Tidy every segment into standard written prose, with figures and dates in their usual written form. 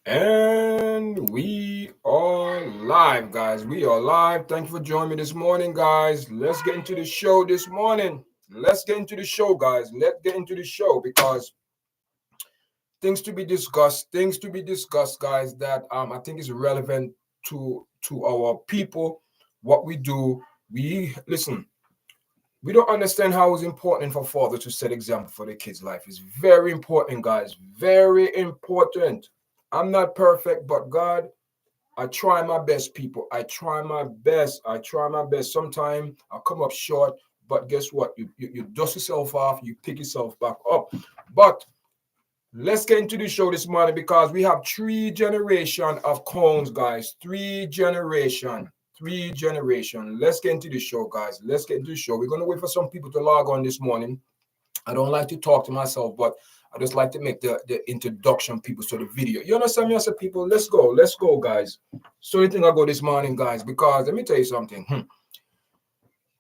And we are live, guys. We are live. Thank you for joining me this morning, guys. Let's get into the show this morning. Let's get into the show, guys. Let's get into the show because things to be discussed, guys, that I think is relevant to our people, what we do. We listen. We don't understand how it's important for father to set example for the kids' life. It's very important, guys. Very important. I'm not perfect, but God, I try my best, people. I try my best. I try my best. Sometimes I come up short, but guess what? You dust yourself off, you pick yourself back up. But let's get into the show this morning because we have three generation of clones, guys. Three generation. Three generation. Let's get into the show, guys. Let's get into the show. We're gonna wait for some people to log on this morning. I don't like to talk to myself, but I just like to make the introduction people to the video. You understand me? I said, people, let's go, guys. So you think I go this morning, guys, because let me tell you something.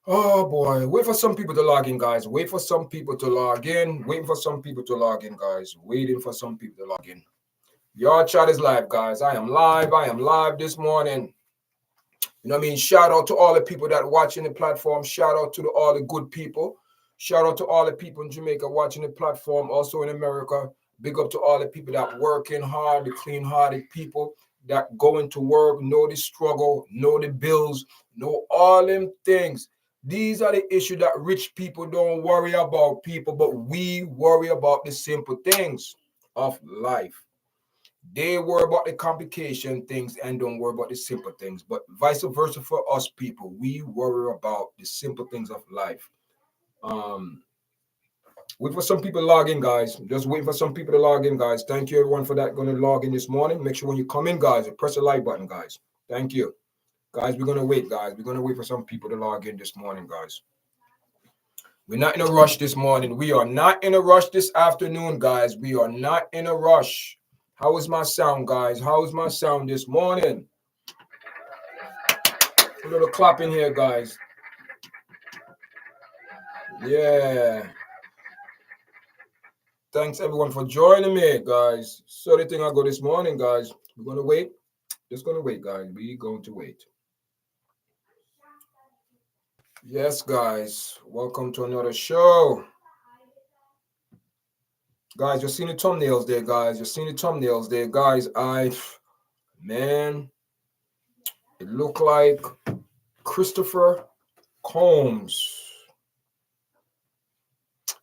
Oh boy, wait for some people to log in, guys. Wait for some people to log in. Waiting for some people to log in, guys. Waiting for some people to log in. Your chat is live, guys. I am live. I am live this morning. You know what I mean? Shout out to all the people that watching the platform. Shout out to all the good people. Shout out to all the people in Jamaica watching the platform, also in America. Big up to all the people that working hard, the clean-hearted people that going to work, know the struggle, know the bills, know all them things. These are the issues that rich people don't worry about, people, but we worry about the simple things of life. They worry about the complication things and don't worry about the simple things. But vice versa for us people, we worry about the simple things of life. Um, Wait for some people to log in, guys. Just waiting for some people to log in, guys. Thank you, everyone, for that. Going to log in this morning. Make sure when you come in, guys, you press the like button, guys. Thank you, guys. We're gonna wait, guys. We're gonna wait for some people to log in this morning, guys. We're not in a rush this morning. We are not in a rush this afternoon, guys. We are not in a rush. How is my sound, guys? How is my sound this morning? A little clapping here, guys. Yeah. Thanks everyone for joining me, guys. So the thing I go this morning, guys. We're gonna wait. Just gonna wait, guys. We're going to wait. Yes, guys. Welcome to another show. Guys, you're seeing the thumbnails there, guys. You're seeing the thumbnails there, guys. Man, it look like Christpher COMBS.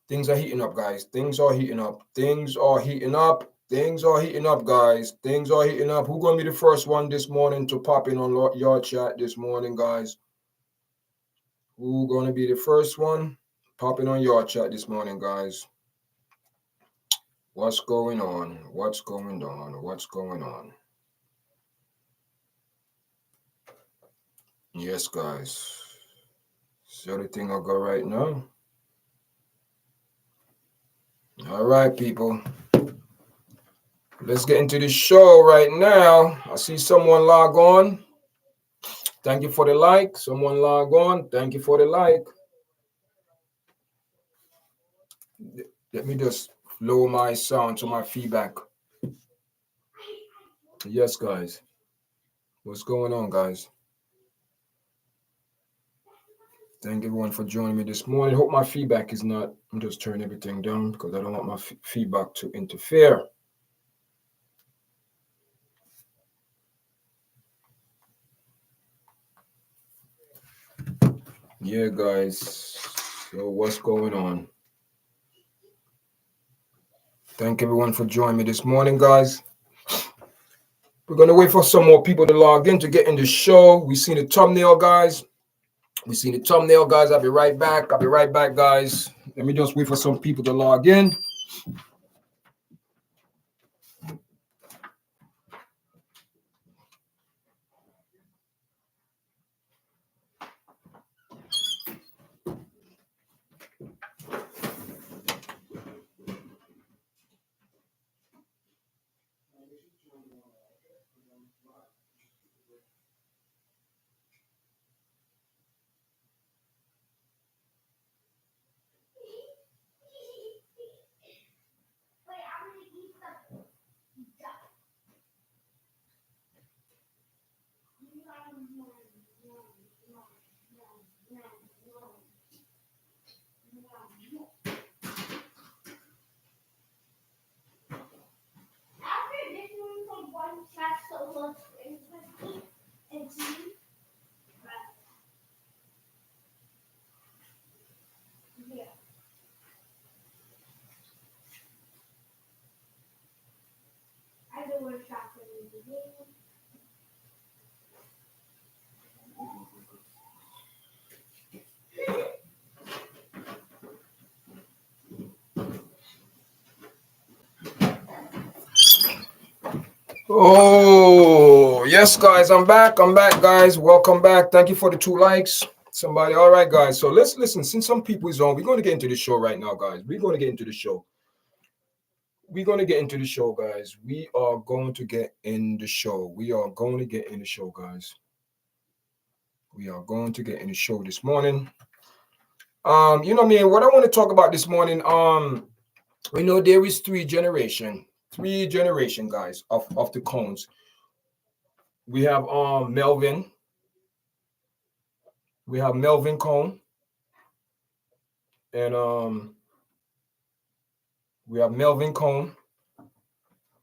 Things are heating up, guys. Things are heating up. Things are heating up. Things are heating up, guys. Things are heating up. Who's gonna be the first one this morning to pop in on YARDCHAT this morning, guys? Who gonna be the first one popping on YARDCHAT this morning, guys? What's going on? What's going on? What's going on? Yes, guys. So the thing I'll go right now. All right, people. Let's get into the show right now. I see someone log on. Thank you for the like. Someone log on. Thank you for the like. Let me just lower my sound to my feedback. Yes, guys. What's going on, guys? Thank everyone for joining me this morning. Hope my feedback is not. I'm just turning everything down because I don't want my feedback to interfere. Yeah, guys. So what's going on? Thank everyone for joining me this morning, guys. We're gonna wait for some more people to log in to get in the show. We seen the thumbnail, guys. We seen the thumbnail, guys. I'll be right back. I'll be right back, guys. Let me just wait for some people to log in. Oh, yes, guys, I'm back. I'm back, guys. Welcome back. Thank you for the 2 likes. Somebody, all right, guys. So let's listen. Since some people is on, we're going to get into the show right now, guys. We're going to get into the show. We're going to get into the show, guys. We are going to get in the show. We are going to get in the show, guys. We are going to get in the show this morning. You know what I mean? What I want to talk about this morning, we know there is three generation, guys, of the Combs. We have Melvin. We have Melvin Combs. And we have Melvin Combs.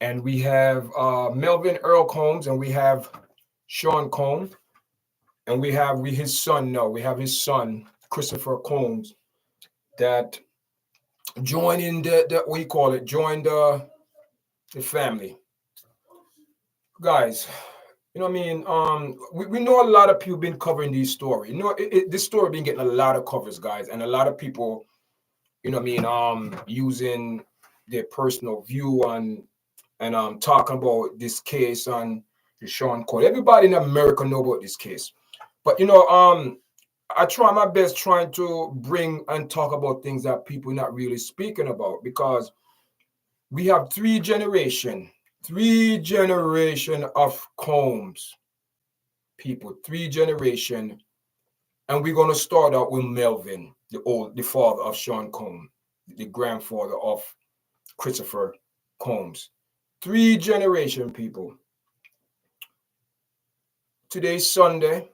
And we have Melvin Earl Combs, and we have Sean Combs. And we have his son, Christpher Combs, that joined in joined the family. Guys, you know what I mean? We know a lot of people been covering these stories. You know, this story been getting a lot of covers, guys, and a lot of people, you know what I mean, using their personal view and talking about this case on the Sean Court. Everybody in America know about this case. But you know, I try my best trying to bring and talk about things that people not really speaking about, because we have three generation of Combs people, three generation, and we're gonna start out with Melvin, the father of Sean Combs, the grandfather of Christpher Combs. Three generation people. Today's Sunday.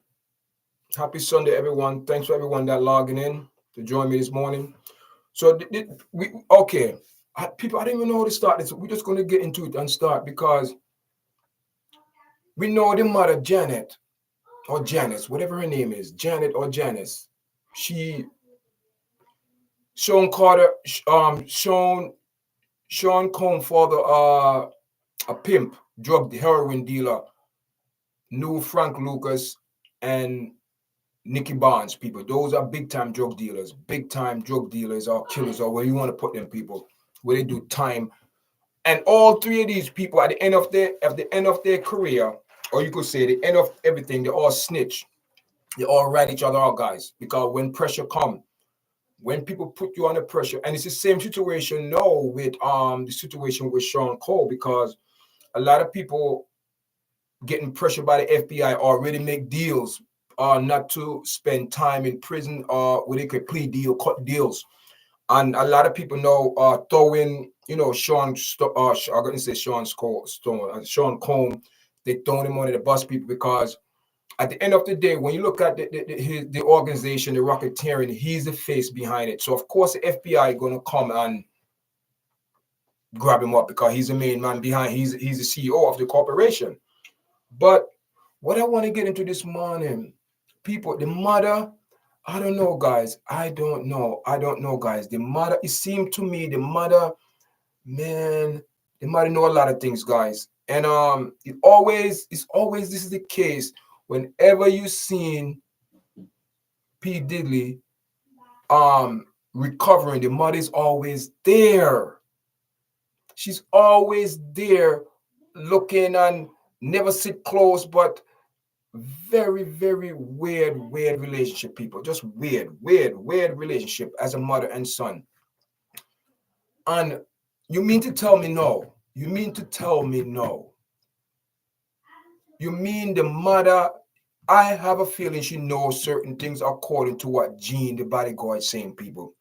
Happy Sunday, everyone. Thanks for everyone that logging in to join me this morning. So people, I didn't even know how to start this. We're just going to get into it and start, because we know the mother, Janet, or Janice, whatever her name is, Janet or Janice. Sean Combs' father, a pimp, drug heroin dealer, knew Frank Lucas and Nicky Barnes, people. Those are big time drug dealers or killers, or where you want to put them, people, where they do time. And all three of these people, at the end of their career, or you could say the end of everything, they all snitch. They all rat each other out, guys. Because when pressure comes, when people put you under pressure, and it's the same situation now with the situation with Sean Cole, because a lot of people getting pressured by the FBI already make deals not to spend time in prison, or where they could cut deals. And a lot of people know throw in, you know, I'm going to say Sean Combs, they throw him under the bus, people, because at the end of the day, when you look at the organization, the racketeering, he's the face behind it. So of course the FBI going to come and grab him up, because he's the main man behind. He's the CEO of the corporation. But what I want to get into this morning, people, the mother, I don't know, guys. I don't know, guys. The mother, it seemed to me, the mother know a lot of things, guys. And it's always this is the case whenever you seen P. Diddy recovering, the mother is always there. She's always there looking, and never sit close, but very, very weird relationship, people. Just weird relationship as a mother and son. And you mean to tell me no? You mean the mother, I have a feeling she knows certain things according to what Gene, the bodyguard, is saying, people.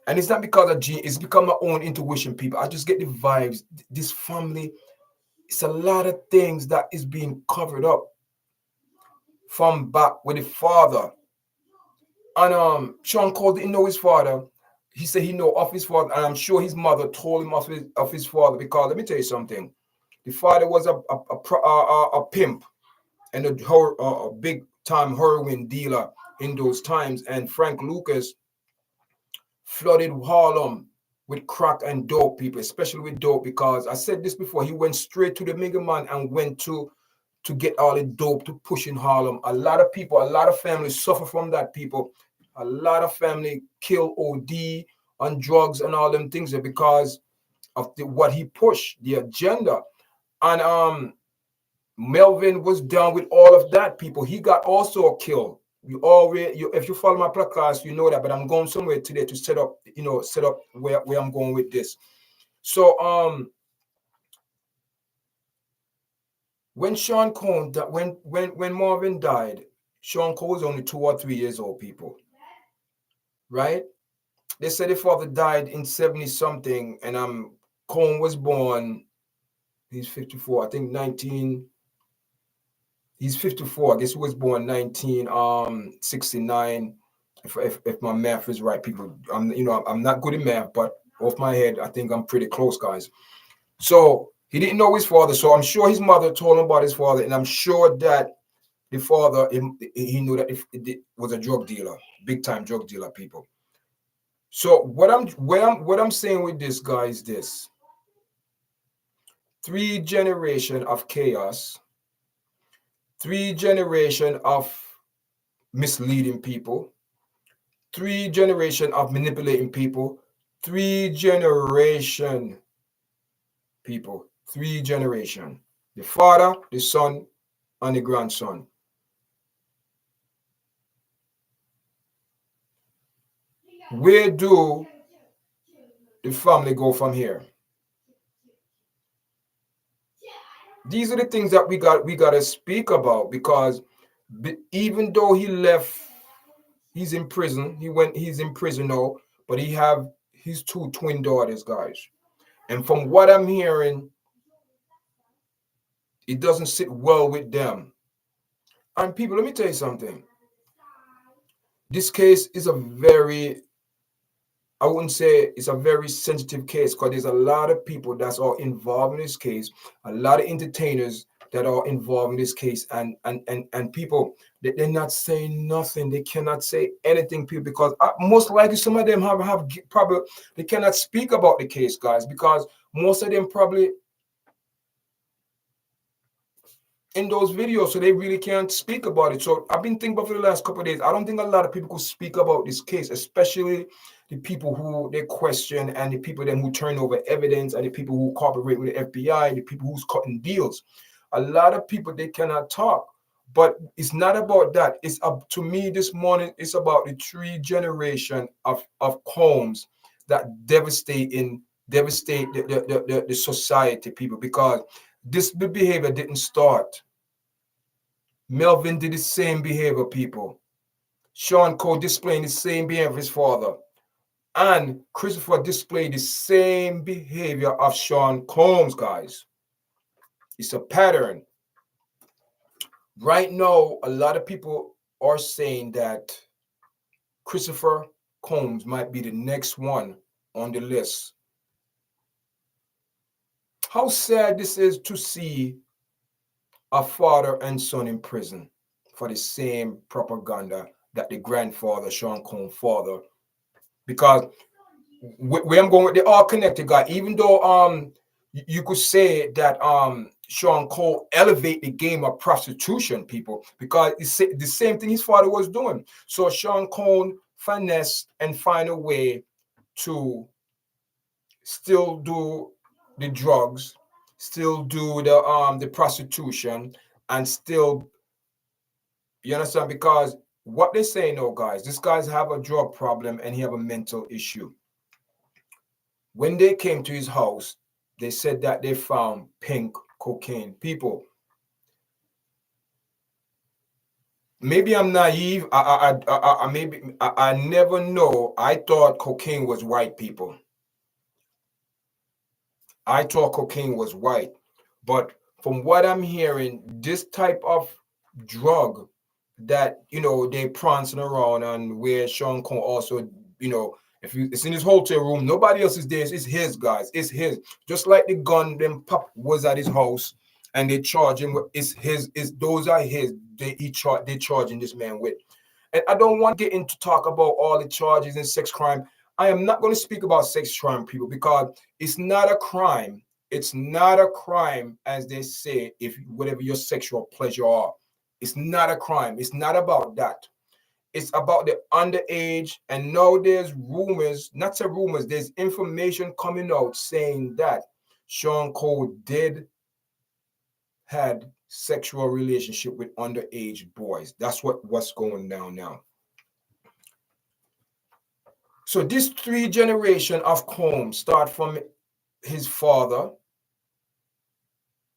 And it's not because of Gene, it's because of my own intuition, people. I just get the vibes. This family, it's a lot of things that is being covered up from back with the father. And Sean Cole didn't know his father. He said he know of his father, and I'm sure his mother told him of his father, because let me tell you something. The father was a pimp and a big time heroin dealer in those times. And Frank Lucas flooded Harlem with crack and dope people, especially with dope, because I said this before, he went straight to the Mega Man and went to get all the dope to push in Harlem. A lot of people, a lot of families suffer from that, people. A lot of family kill OD on drugs and all them things because of what he pushed, the agenda. And Melvin was down with all of that, people. He got also killed. If you follow my podcast, you know that. But I'm going somewhere today to set up where I'm going with this. So when Sean Combs, when Marvin died, Sean Cole was only 2 or 3 years old, people. Right? They said the father died in 70 something, and Combs was born. He's 54. I think 19. He's 54. I guess he was born 1969. If my math is right, people. I'm not good at math, but off my head, I think I'm pretty close, guys. So he didn't know his father. So I'm sure his mother told him about his father, and I'm sure that the father he knew that it was a drug dealer, big time drug dealer, people. So what I'm saying with this guy is this: 3 generations of chaos, 3 generations of misleading people, 3 generations of manipulating people, 3 generation people, 3 generation. The father, the son, and the grandson. Where do the family go from here? These are the things that we got to speak about, because even though he left, he's in prison. He's in prison now, but he have his 2 twin daughters, guys. And from what I'm hearing, it doesn't sit well with them. And people, let me tell you something. This case is I wouldn't say it's a very sensitive case, because there's a lot of people that are involved in this case, a lot of entertainers that are involved in this case, and people, they're not saying nothing. They cannot say anything, people, because most likely some of them have probably, they cannot speak about the case, guys, because most of them probably in those videos, so they really can't speak about it. So I've been thinking about for the last couple of days. I don't think a lot of people could speak about this case, especially the people who they question, and the people then who turn over evidence, and the people who cooperate with the FBI, the people who's cutting deals. A lot of people, they cannot talk. But it's not about that. It's up to me this morning. It's about the 3 generation of Combs that devastate the society, people, because this behavior didn't start. Melvin did the same behavior, people. Sean Cole displaying the same behavior of his father. And Christpher displayed the same behavior of Sean Combs, guys. It's a pattern. Right now, a lot of people are saying that Christpher Combs might be the next one on the list. How sad this is to see a father and son in prison for the same propaganda that the grandfather, Sean Combs' father, because where I'm going with, they're all connected, guy. Even though you could say that Sean Cole elevate the game of prostitution, people, because it's the same thing his father was doing. So Sean Cole finesse and find a way to still do the drugs, still do the prostitution, and still, you understand? Because what they say, no, guys, this guy's have a drug problem and he have a mental issue. When they came to his house, they said that they found pink cocaine. People, maybe I'm naive. I never know. I thought cocaine was white, people. I thought cocaine was white. But from what I'm hearing, this type of drug that, they prancing around, and where Sean Combs also, If it's in his hotel room, nobody else is there. It's his, guys. It's his. Just like the gun, them pop was at his house, and they charge him with. It's his. It's those are his. They charging this man with. And I don't want to get into talk about all the charges and sex crime. I am not going to speak about sex crime, people, because it's not a crime. It's not a crime, as they say, if whatever your sexual pleasure are. It's not a crime. It's not about that. It's about the underage. And now there's rumors, not so rumors, there's information coming out saying that Sean Cole did had sexual relationship with underage boys. That's what's going down now. So this 3 generation of Combs start from his father,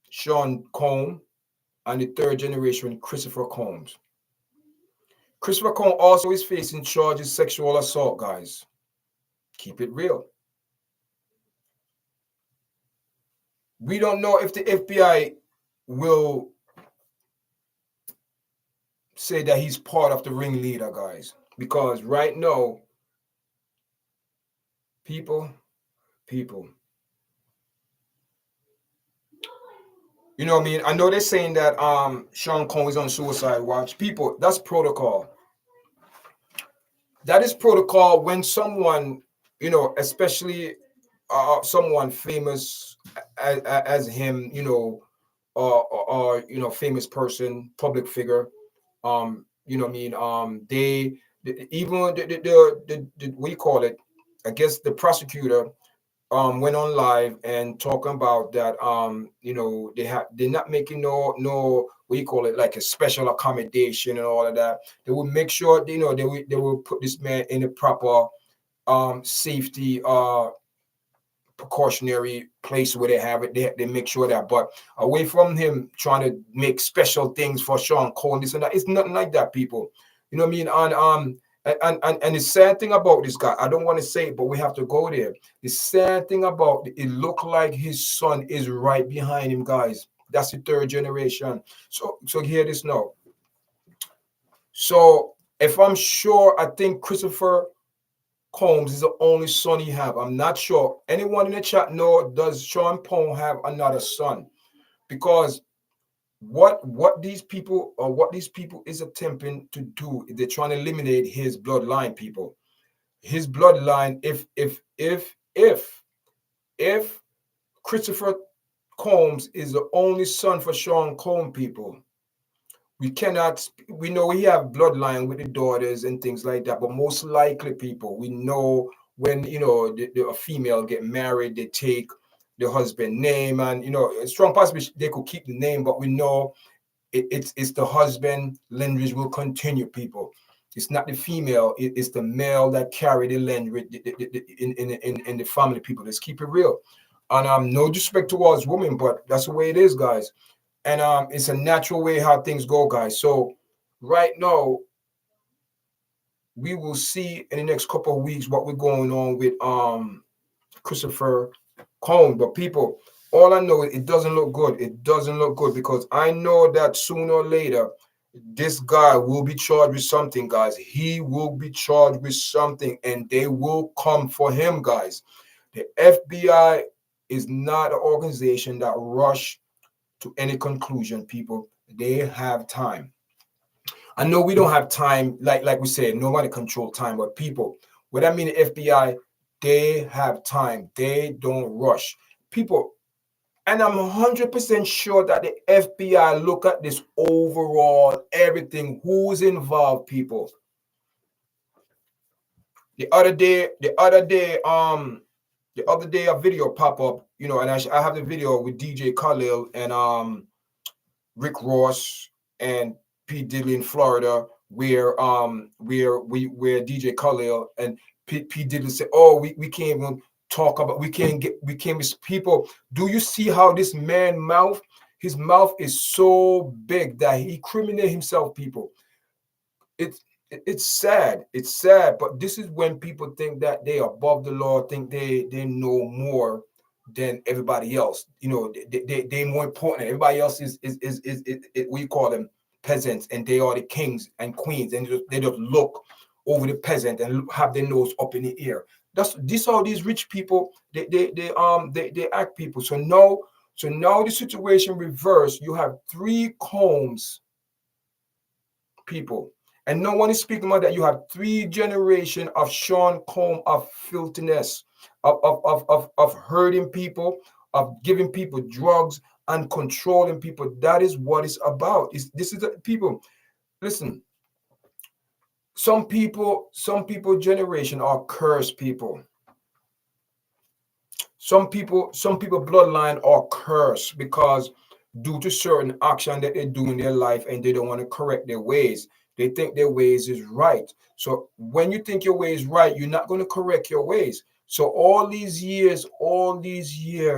Sean Combs, and the 3rd generation, Christopher Combs. Christopher Combs also is facing charges of sexual assault, guys. Keep it real. We don't know if the FBI will say that he's part of the ringleader, guys, because right now, people, you know what I mean? I know they're saying that Sean Combs is on suicide watch. People, that's protocol. That is protocol when someone, you know, especially someone famous as him, you know, or you know, famous person, public figure, you know what I mean? Even the we call it, I guess the prosecutor went on live and talking about that you know, they're not making no what you call it, like a special accommodation and all of that. They will make sure, you know, they will put this man in a proper safety precautionary place where they have it. They make sure that, but away from him trying to make special things for Sean Cole and this and that, it's nothing like that, people. You know what I mean? And the sad thing about this guy, I don't want to say it, but we have to go there. The sad thing about it look like his son is right behind him, guys. That's the 3rd generation. So hear this now. So if I'm sure, I think Christopher Combs is the only son he have. I'm not sure. Anyone in the chat know, does Sean Combs have another son? Because what these people is attempting to do, they're trying to eliminate his bloodline, people. His bloodline, if Christopher Combs is the only son for Sean Combs, people, we know we have bloodline with the daughters and things like that, but most likely, people, we know when, you know, a female get married, they take the husband name, and, you know, it's strong possibility they could keep the name, but we know it's the husband lineage will continue, people. It's not the female, it's the male that carry the lineage in the family, people. Let's keep it real. And no disrespect towards women, but that's the way it is, guys. And it's a natural way how things go, guys. So right now, we will see in the next couple of weeks what we're going on with Christopher Combs. But people, all I know is it doesn't look good. It doesn't look good, because I know that sooner or later, this guy will be charged with something, guys. He will be charged with something, and they will come for him, guys. The FBI is not an organization that rush to any conclusion, people. They have time. I know we don't have time, like we said, nobody control time, but people, what I mean, the FBI, they have time. They don't rush. People, and I'm 100% sure that the FBI look at this overall, everything, who's involved, people. The other day, a video pop up, you know, and I have the video with DJ Khalil and Rick Ross and P. Diddy in Florida, where DJ Khalil and P. Diddy said, "Oh, we can't even talk about, we can't people." Do you see how this man mouth? His mouth is so big that he criminate himself, people. It's sad. It's sad, but this is when people think that they are above the law, think they know more than everybody else. You know, they more important. Everybody else is we call them peasants, and they are the kings and queens, and they just look over the peasant and have their nose up in the air. These all these rich people, they act people. So now the situation reversed. You have three Combs people, and no one is speaking about that. You have three generation of Sean Comb of filthiness, of hurting people, of giving people drugs and controlling people. That is what it's about. This is the people. Listen, some people generation are cursed people. Some people bloodline are cursed because due to certain action that they do in their life, and they don't want to correct their ways. They think their ways is right. So when you think your way is right, you're not going to correct your ways. So all these years,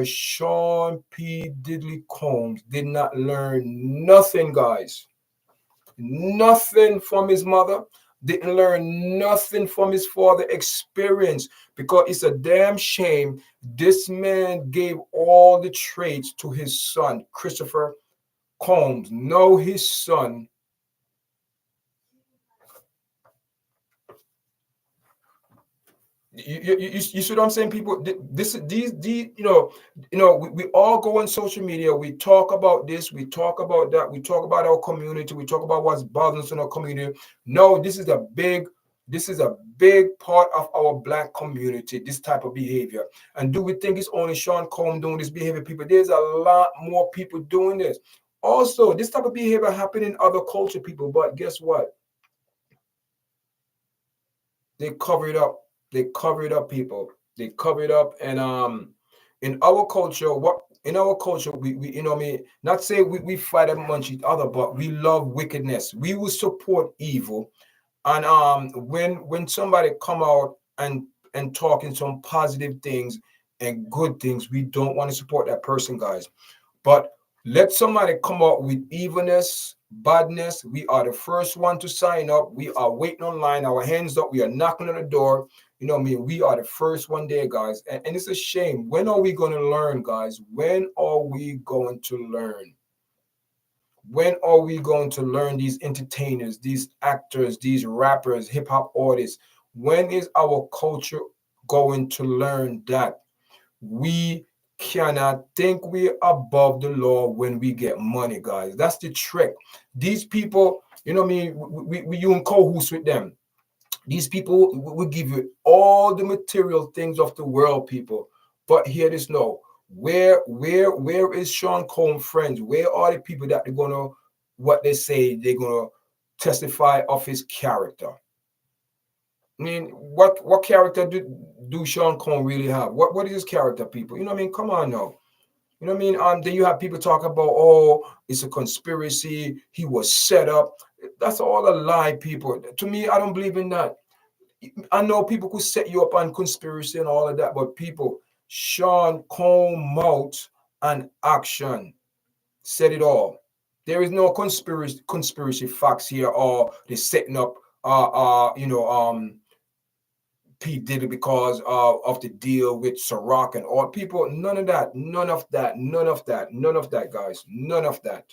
Sean P. Diddley Combs did not learn nothing, guys. Nothing from his mother, didn't learn nothing from his father experience, because it's a damn shame this man gave all the traits to his son Christopher Combs. No, his son, you see what I'm saying, people? These we all go on social media, we talk about this, we talk about that, we talk about our community, we talk about what's bothering us in our community. No, this is a big part of our black community, this type of behavior. And do we think it's only Sean Combs doing this behavior, people? There's a lot more people doing this. Also, this type of behavior happen in other culture, people, but guess what? They cover it up. They cover it up, people. They cover it up. And in our culture, we not say we fight amongst each other, but we love wickedness. We will support evil. And when somebody come out and talking some positive things and good things, we don't want to support that person, guys. But let somebody come out with evilness, badness. We are the first one to sign up. We are waiting online, our hands up. We are knocking on the door. We are the first one there, guys. And it's a shame. When are we going to learn, guys? When are we going to learn? When are we going to learn, these entertainers, these actors, these rappers, hip hop artists? When is our culture going to learn that we cannot think we're above the law when we get money, guys? That's the trick. These people, we you in cahoots with them. These people will give you all the material things of the world, people. But hear this now. Where is Sean Combs' friends? Where are the people that they're gonna, what they say they're gonna testify of his character? I mean, what character do Sean Combs really have? What is his character, people? Come on now. Then you have people talk about, oh, it's a conspiracy. He was set up. That's all a lie, people. To me, I don't believe in that. I know people could set you up on conspiracy and all of that, but people, Sean Combs out and action said it all. There is no conspiracy facts here, or they're setting up Pete did it because of the deal with Ciroc and all. People. None of that, none of that, none of that, none of that, guys, none of that.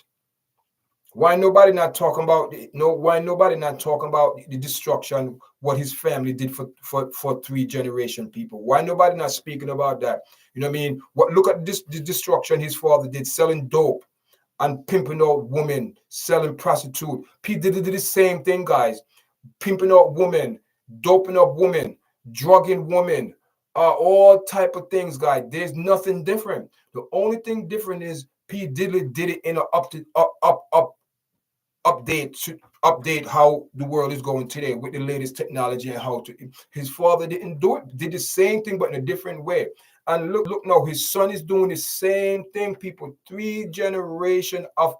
Why nobody not talking about why nobody not talking about the destruction, what his family did for three generation people? Why nobody not speaking about that? Look at this, the destruction his father did, selling dope and pimping out women, selling prostitute. Pete did the same thing, guys. Pimping out women, doping up women, drugging women, all type of things, guys. There's nothing different. The only thing different is P. Diddy did it in a update how the world is going today with the latest technology, and how to. His father didn't do it, did the same thing but in a different way. And look now, his son is doing the same thing, people. Three generation of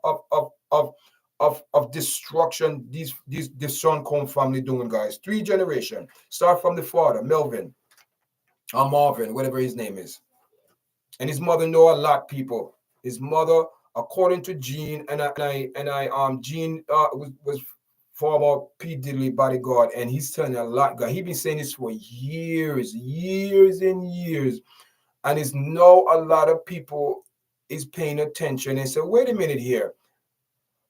destruction. This Sean Combs family doing, guys. Three generation. Start from the father, Melvin, or Marvin, whatever his name is. And his mother know a lot, people. His mother, according to Gene, Gene was former P. Diddley bodyguard, and he's telling a lot, guy. He's been saying this for years and years. And it's now a lot of people is paying attention and say, wait a minute here.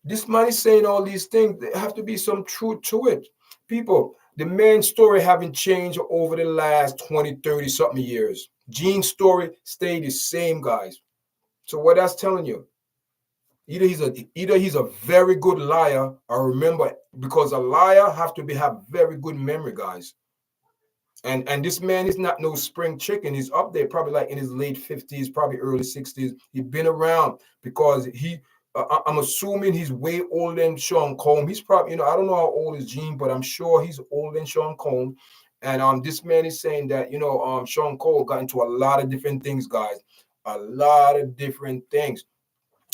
This man is saying all these things. There have to be some truth to it. People, The man's story haven't changed over the last 20, 30 something years. Gene's story stayed the same, guys. So what that's telling you, either he's a very good liar, or remember, because a liar have very good memory, guys. And this man is not no spring chicken. He's up there, probably like in his late 50s, probably early 60s. He's been around because I'm assuming he's way older than Sean Combs. He's probably, I don't know how old is Gene, but I'm sure he's older than Sean Combs. And this man is saying that, Sean Combs got into a lot of different things, guys. A lot of different things.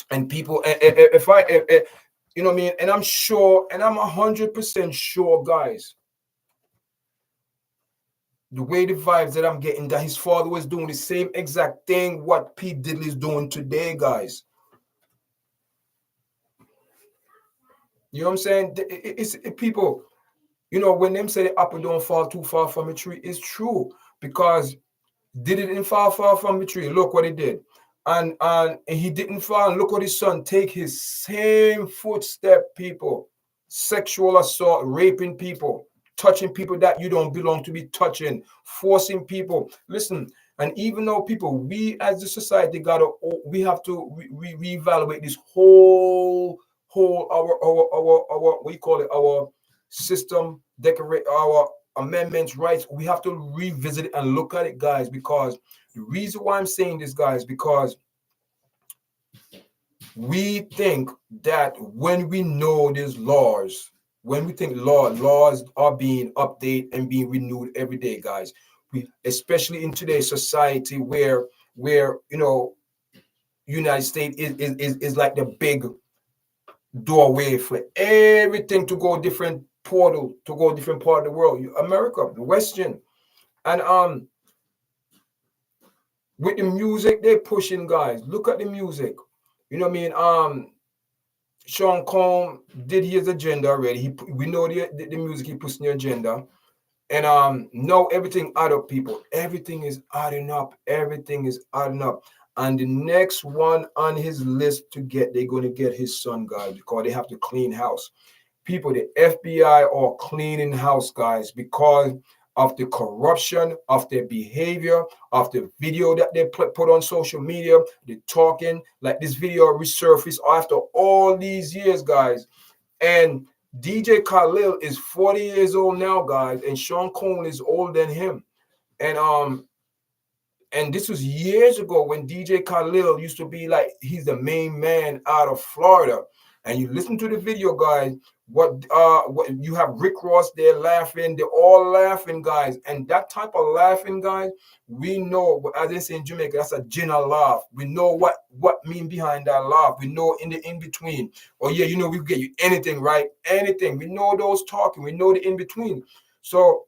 And people, you know what I mean? And I'm sure, and I'm 100% sure, guys, the way the vibes that I'm getting, that his father was doing the same exact thing what P. Diddy is doing today, guys. You know what I'm saying? It's people, when them say the apple don't fall too far from a tree, it's true. Because Diddy didn't fall far from the tree. Look what he did. And he didn't fall. And look what his son take his same footstep, people. Sexual assault, raping people, touching people that you don't belong to be touching, forcing people. Listen, and even though people, we as the society we have to reevaluate this whole our what you call it, our system, decorate our amendments, rights. We have to revisit it and look at it, guys, because the reason why I'm saying this, guys, because we think that when we know there's laws, when we think laws are being updated and being renewed every day, guys, especially in today's society where United States is like the big doorway for everything to go different portal, to go different part of the world. America, the Western. And with the music they're pushing, guys, look at the music. You know what I mean? Sean Combs did his agenda already. We know the music he puts in the agenda. And now everything add up, people. Everything is adding up. Everything is adding up. And the next one on his list they're going to get his son, guys, because they have to clean house. People, the FBI are cleaning house, guys, because of the corruption, of their behavior, of the video that they put on social media, the talking, like this video resurfaced after all these years, guys. And DJ Khalil is 40 years old now, guys, and Sean Combs is older than him. And this was years ago when DJ Khalil used to be like, he's the main man out of Florida. And you listen to the video, guys, what you have Rick Ross there laughing, they're all laughing, guys. And that type of laughing, guys, we know, as they say in Jamaica, that's a Gina laugh. We know what mean behind that laugh. We know in the in-between. Oh yeah, we get you anything, right? Anything. We know those talking, we know the in-between. So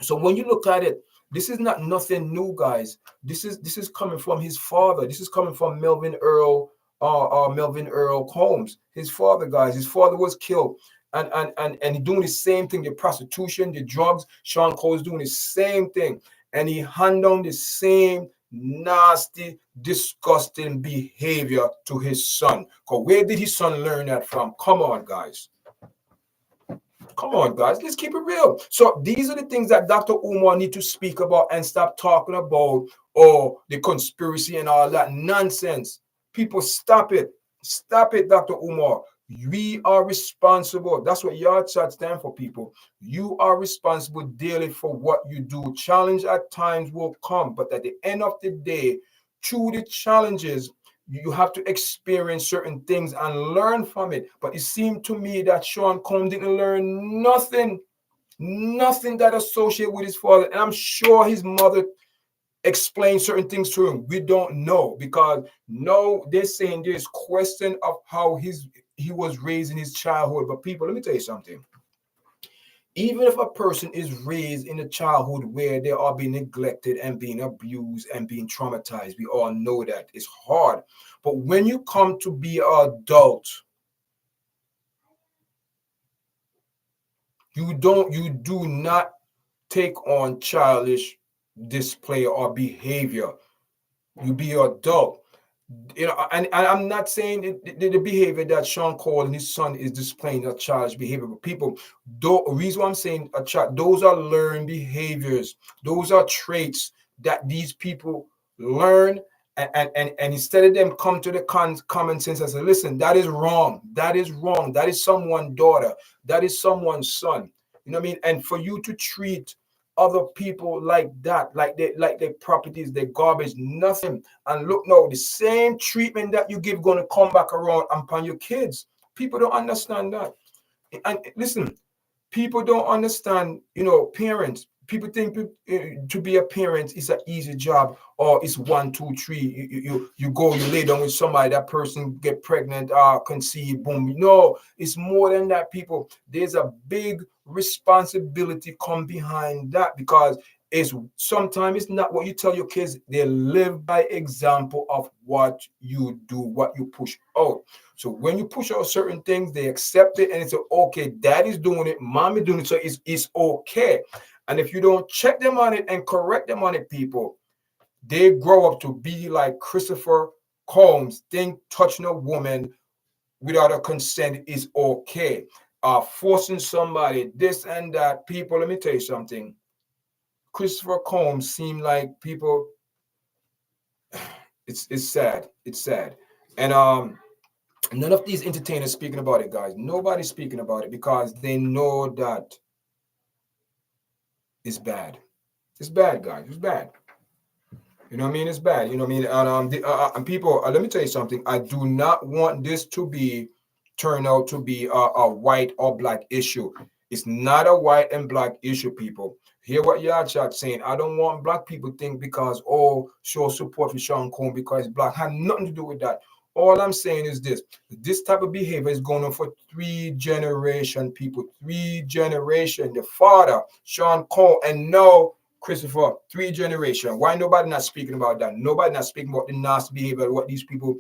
when you look at it, this is not nothing new, guys. This is coming from his father. This is coming from Melvin Earl Combs. His father, guys. His father was killed. And he doing the same thing, the prostitution, the drugs. Sean Combs doing the same thing. And he hand on the same nasty, disgusting behavior to his son. Because where did his son learn that from? Come on, guys. Come on, guys, let's keep it real. So these are the things that Dr. Umar need to speak about and stop talking about, the conspiracy and all that nonsense. People, stop it. Stop it, Dr. Umar. We are responsible. That's what YARDCHAT stands for, people. You are responsible daily for what you do. Challenge at times will come, but at the end of the day, through the challenges, you have to experience certain things and learn from it. But it seemed to me that Sean Combs didn't learn nothing that associated with his father. And I'm sure his mother explained certain things to him. We don't know, because no, they're saying there's question of how he was raised in his childhood. But people, let me tell you something. Even if a person is raised in a childhood where they are being neglected and being abused and being traumatized, we all know that it's hard. But when you come to be an adult, you do not take on childish display or behavior. You be an adult. You know, and I'm not saying the behavior that Sean Cole and his son is displaying a childish behavior, but people, the reason why I'm saying a child, those are learned behaviors, those are traits that these people learn, and instead of them come to the common sense and say, listen, that is wrong, that is wrong, that is someone's daughter, that is someone's son. You know what I mean? And for you to treat other people like that, like their properties, their garbage, nothing. And look now, the same treatment that you give going to come back around upon your kids. People don't understand that. And listen, people don't understand, you know, parents. People think to be a parent is an easy job, or it's 1, 2, 3. You go, you lay down with somebody, that person get pregnant, conceive, boom. No, it's more than that, people. There's a big responsibility come behind that, because it's sometimes it's not what you tell your kids. They live by example of what you do, what you push out. So when you push out certain things, they accept it, and it's okay. Daddy's doing it, mommy doing it, so it's okay. And if you don't check them on it and correct them on it, people, they grow up to be like Christpher Combs. Think touching a woman without a consent is okay. Forcing somebody, this and that. People, let me tell you something. Christpher Combs seem like people. It's sad. It's sad. And none of these entertainers speaking about it, guys. Nobody's speaking about it because they know that it's bad. It's bad, guys. It's bad. You know what I mean? It's bad. You know what I mean? And people, let me tell you something. I do not want this to be turn out to be a white or black issue. It's not a white and black issue, people. Hear what YARDCHAT saying. I don't want black people think because, oh, show support for Sean Combs because black. Had nothing to do with that. All I'm saying is this type of behavior is going on for 3 generations, people. 3 generations. The father, Sean Combs, and now Christpher, 3 generations. Why nobody not speaking about that? Nobody not speaking about the nasty behavior, what these people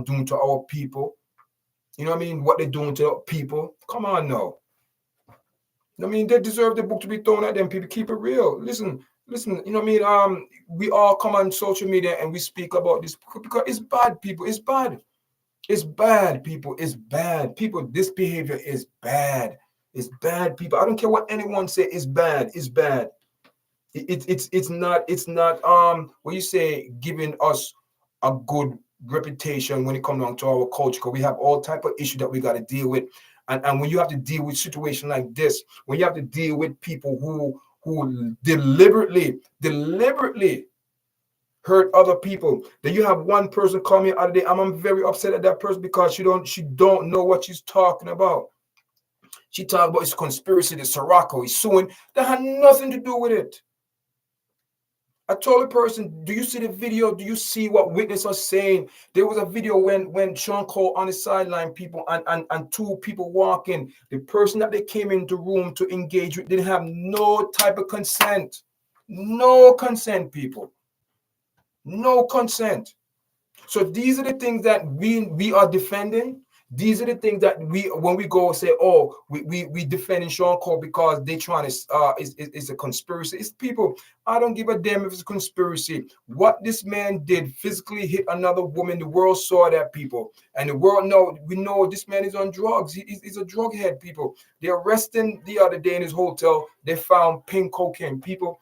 doing to our people. You know what I mean? What they're doing to people. Come on now. I mean, they deserve the book to be thrown at them. People, keep it real. Listen. You know what I mean? We all come on social media and we speak about this because it's bad, people. It's bad. It's bad, people. It's bad, people. This behavior is bad. It's bad, people. I don't care what anyone say. It's bad. It's bad. It's not what you say giving us a good reputation when it comes down to our culture, because we have all type of issues that we got to deal with. And when you have to deal with situation like this, when you have to deal with people who deliberately hurt other people, then you have one person call me out of the day. I'm very upset at that person because she don't know what she's talking about. She talked about it's conspiracy, the Sirocco, he's suing. That had nothing to do with it. I told the person, do you see the video? Do you see what witnesses are saying? There was a video when Sean Cole on the sideline, people, and 2 people walking. The person that they came into the room to engage with didn't have no type of consent. No consent, people. No consent. So these are the things that we are defending. These are the things that when we go say, oh, we defending Sean Cole because they trying to it's a conspiracy. It's people. I don't give a damn if it's a conspiracy. What this man did, physically hit another woman. The world saw that, people, and the world we know this man is on drugs. He's a drug head, people. They arrested him the other day in his hotel. They found pink cocaine, people.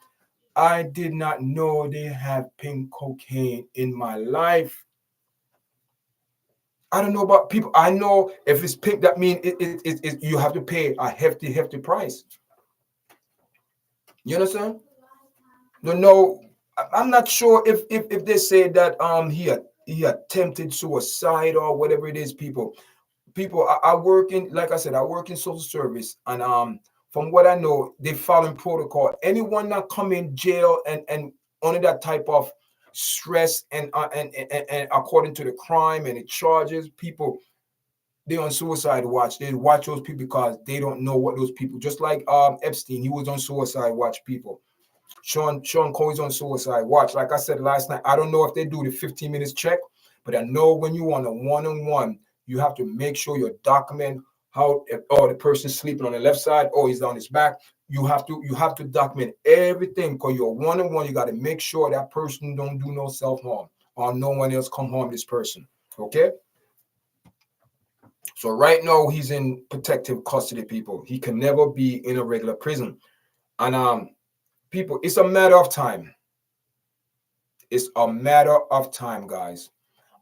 I did not know they had pink cocaine in my life. I don't know about people. I know if it's pink, that means you have to pay a hefty price. You understand? No, I'm not sure if they say that he attempted suicide or whatever it is. People, I work in, like I said, I work in social service, and from what I know, they following protocol. Anyone that come in jail and under that type of stress and according to the crime and the charges, people, they on suicide watch. They watch those people because they don't know what those people. Just like Epstein, he was on suicide watch. People, Sean Combs on suicide watch. Like I said last night, I don't know if they do the 15 minutes check, but I know when you want a one-on-one, you have to make sure you document how the person's sleeping on the left side or he's on his back. You have to document everything because you're one-on-one. You got to make sure that person don't do no self-harm or no one else come harm this person. Okay. So right now he's in protective custody, people. He can never be in a regular prison. And people, it's a matter of time. It's a matter of time, guys.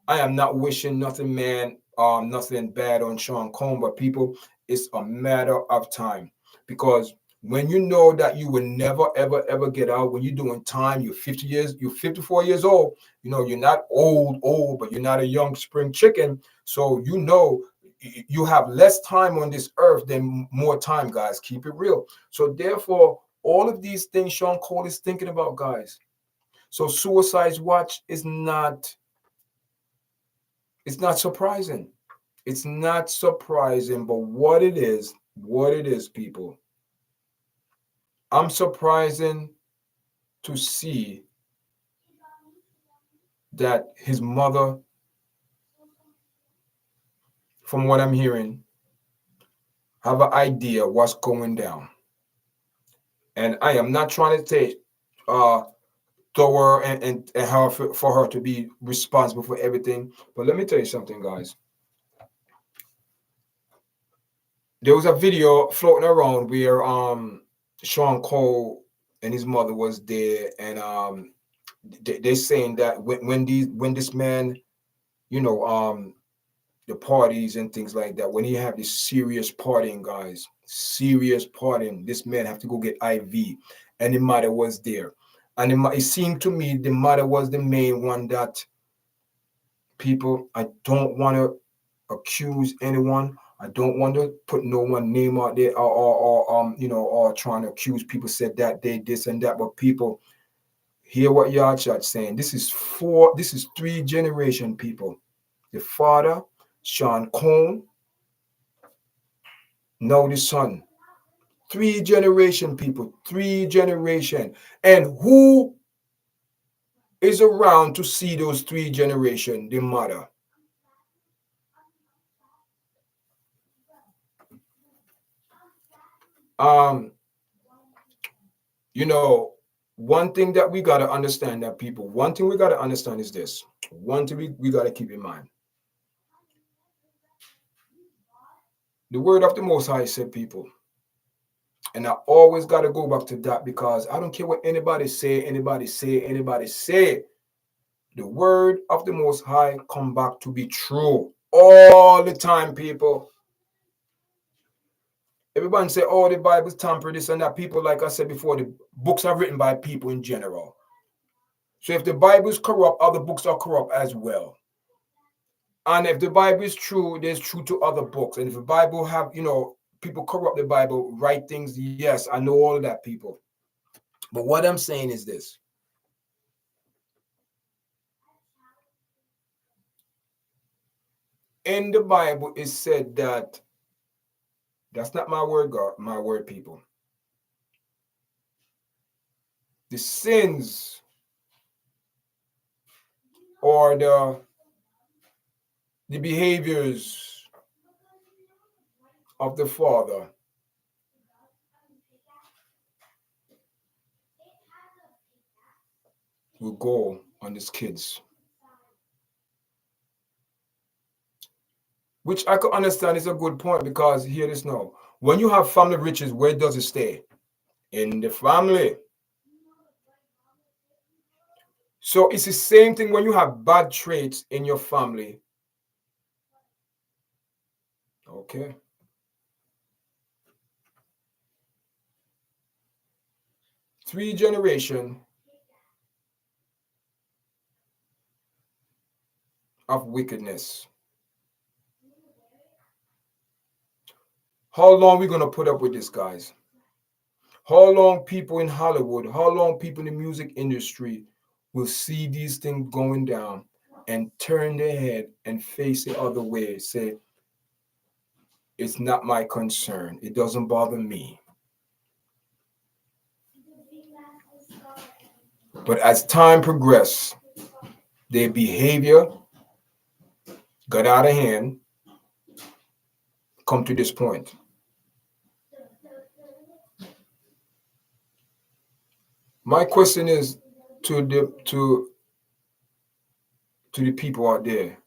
I am not wishing nothing, man, nothing bad on Sean Combs, but people, it's a matter of time. Because when you know that you will never, ever, ever get out, when you're doing time, you're 50 years, you're 54 years old, you know, you're not old, but you're not a young spring chicken. So you know you have less time on this earth than more time, guys. Keep it real. So therefore, all of these things Sean Cole is thinking about, guys. So Suicide Watch is not, it's not surprising. It's not surprising, but what it is, people. I'm surprising to see that his mother, from what I'm hearing, have an idea what's going down. And I am not trying to take throw her and her for her to be responsible for everything. But let me tell you something, guys. There was a video floating around where Sean Cole and his mother was there, and they're saying that when this man, you know, the parties and things like that, when he have this serious partying, guys, serious partying, this man have to go get IV, and the mother was there, and it seemed to me the mother was the main one that people. I don't want to accuse anyone. I don't want to put no one name out there or you know, or trying to accuse people said that they this and that, but people, hear what YARDCHAT saying. This is three generation, people. The father, Sean Combs, now the son. Three generation, people. Three generation. And who is around to see those three generation? The mother. You know, one thing that we gotta understand that people, one thing we gotta understand is this. One thing we gotta keep in mind. The word of the Most High said, people, and I always got to go back to that because I don't care what anybody say. The word of the Most High come back to be true all the time, people. Everybody say, oh, the Bible's tampered, this and that. People, like I said before, the books are written by people in general. So if the Bible is corrupt, other books are corrupt as well. And if the Bible is true, there's truth to other books. And if the Bible have, you know, people corrupt the Bible, write things, yes, I know all of that, people. But what I'm saying is this. In the Bible, it said that, that's not my word, God, my word, people. The sins or the behaviors of the father will go on his kids. Which I could understand is a good point because hear this now. When you have family riches, where does it stay? In the family. So it's the same thing when you have bad traits in your family. Okay. Three generations of wickedness. How long are we going to put up with this, guys? How long people in Hollywood, how long people in the music industry will see these things going down and turn their head and face the other way, say, it's not my concern. It doesn't bother me. But as time progressed, their behavior got out of hand, come to this point. My question is to to the people out there.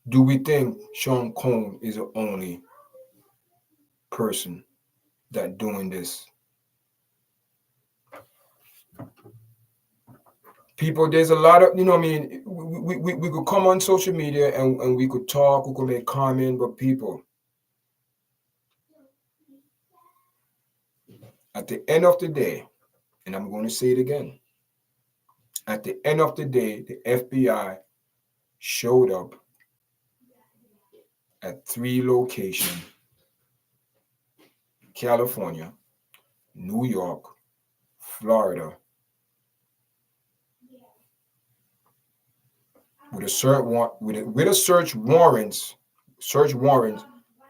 Do we think Sean Combs is the only person that doing this? People, there's a lot of, I mean, we could come on social media and we could talk, we could make comment, but people, at the end of the day, and I'm going to say it again, at the end of the day, the FBI showed up at 3 locations: California, New York, Florida, with a search warrant